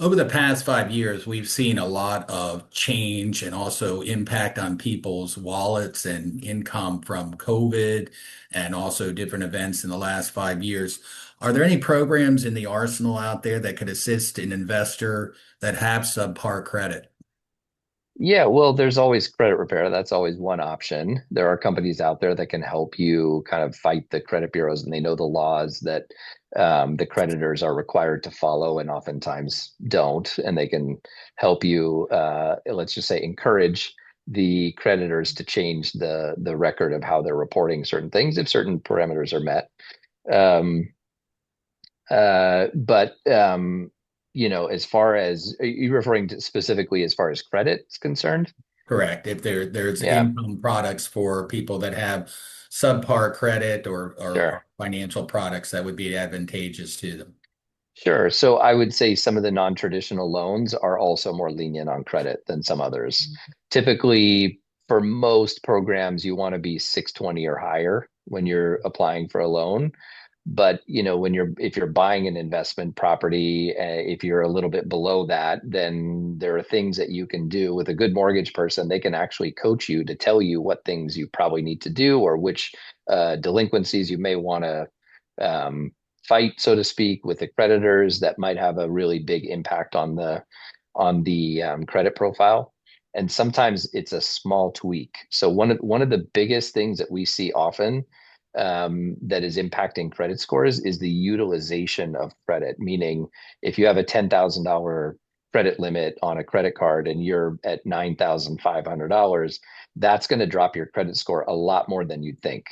Over the past 5 years, we've seen a lot of change and also impact on people's wallets and income from COVID and also different events in the last 5 years. Are there any programs in the arsenal out there that could assist an investor that have subpar credit? Yeah, well, there's always credit repair. That's always one option. There are companies out there that can help you kind of fight the credit bureaus, and they know the laws that the creditors are required to follow and oftentimes don't. And they can help you, let's just say, encourage the creditors to change the record of how they're reporting certain things if certain parameters are met. Um, but as far as are you referring to specifically as far as credit is concerned? Correct. If there's Yeah, income products for people that have subpar credit or sure. financial products that would be advantageous to them. Sure. So I would say some of the non-traditional loans are also more lenient on credit than some others. Typically, for most programs, you want to be 620 or higher when you're applying for a loan. But when if you're buying an investment property, if you're a little bit below that, then there are things that you can do with a good mortgage person. They can actually coach you to tell you what things you probably need to do or which delinquencies you may want to fight, so to speak, with the creditors that might have a really big impact on the credit profile. And sometimes it's a small tweak. So one of the biggest things that we see often that is impacting credit scores is the utilization of credit. Meaning, if you have a $10,000 credit limit on a credit card and you're at $9,500, that's going to drop your credit score a lot more than you'd think.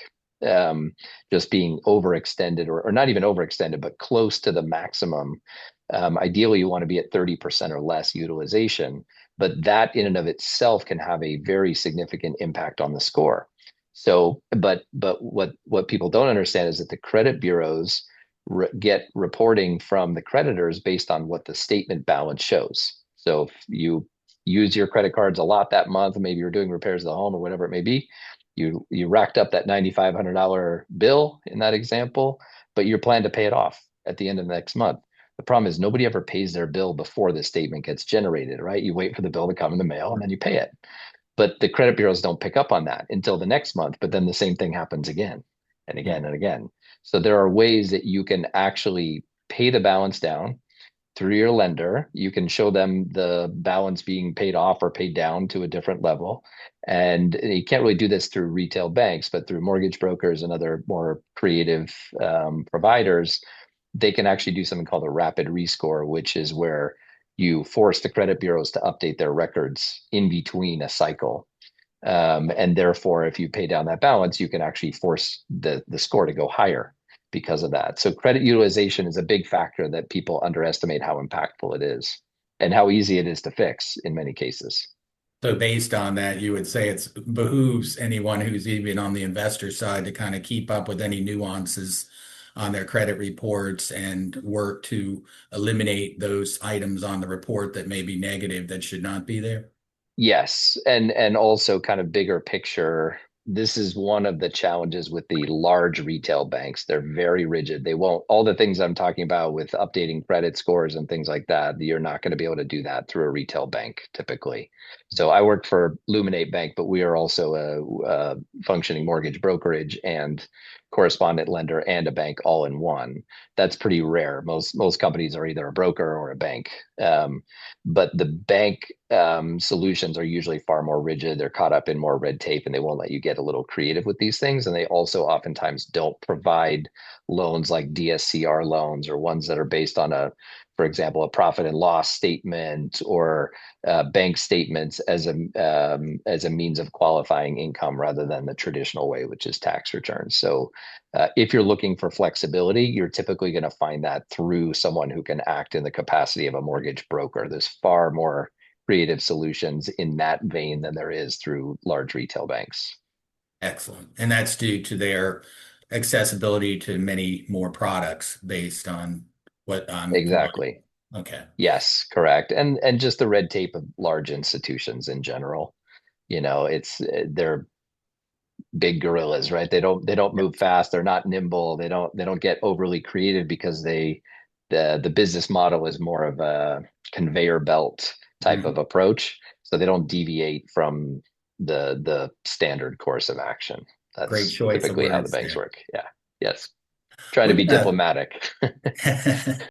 Just being overextended or not even overextended, but close to the maximum. Ideally, you want to be at 30% or less utilization, but that in and of itself can have a very significant impact on the score. So, but what people don't understand is that the credit bureaus get reporting from the creditors based on what the statement balance shows. So if you use your credit cards a lot that month, maybe you're doing repairs to the home or whatever it may be, you racked up that $9,500 bill in that example, but you're planning to pay it off at the end of the next month. The problem is nobody ever pays their bill before the statement gets generated, right? You wait for the bill to come in the mail and then you pay it. But the credit bureaus don't pick up on that until the next month. But then the same thing happens again and again and again. So there are ways that you can actually pay the balance down through your lender. You can show them the balance being paid off or paid down to a different level. And you can't really do this through retail banks, but through mortgage brokers and other more creative providers, they can actually do something called a rapid rescore, which is where you force the credit bureaus to update their records in between a cycle. And therefore, if you pay down that balance, you can actually force the score to go higher because of that. So credit utilization is a big factor that people underestimate how impactful it is and how easy it is to fix in many cases. So based on that, you would say it's behooves anyone who's even on the investor side to kind of keep up with any nuances on their credit reports and work to eliminate those items on the report that may be negative that should not be there. Yes, and also kind of bigger picture, this is one of the challenges with the large retail banks. They're very rigid. They won't, all the things I'm talking about with updating credit scores and things like that, you're not going to be able to do that through a retail bank typically. So I work for Luminate Bank, but we are also a functioning mortgage brokerage and correspondent lender and a bank all in one. That's pretty rare. Most companies are either a broker or a bank. But the bank solutions are usually far more rigid. They're caught up in more red tape and they won't let you get a little creative with these things. And they also oftentimes don't provide loans like DSCR loans or ones that are based on for example, a profit and loss statement or bank statements as a means of qualifying income rather than the traditional way, which is tax returns. So if you're looking for flexibility, you're typically going to find that through someone who can act in the capacity of a mortgage broker. There's far more creative solutions in that vein than there is through large retail banks. Excellent. And that's due to their accessibility to many more products based on what I'm providing. Exactly. Okay. Yes, correct. And just the red tape of large institutions in general. It's they're big gorillas, right? They don't move fast. They're not nimble. They don't get overly creative because The business model is more of a conveyor belt type of Mhm. approach, so they don't deviate from the standard course of action. Great That's choice of typically how the words banks there. work. Yeah. Yes. Try to Well, be yeah. diplomatic.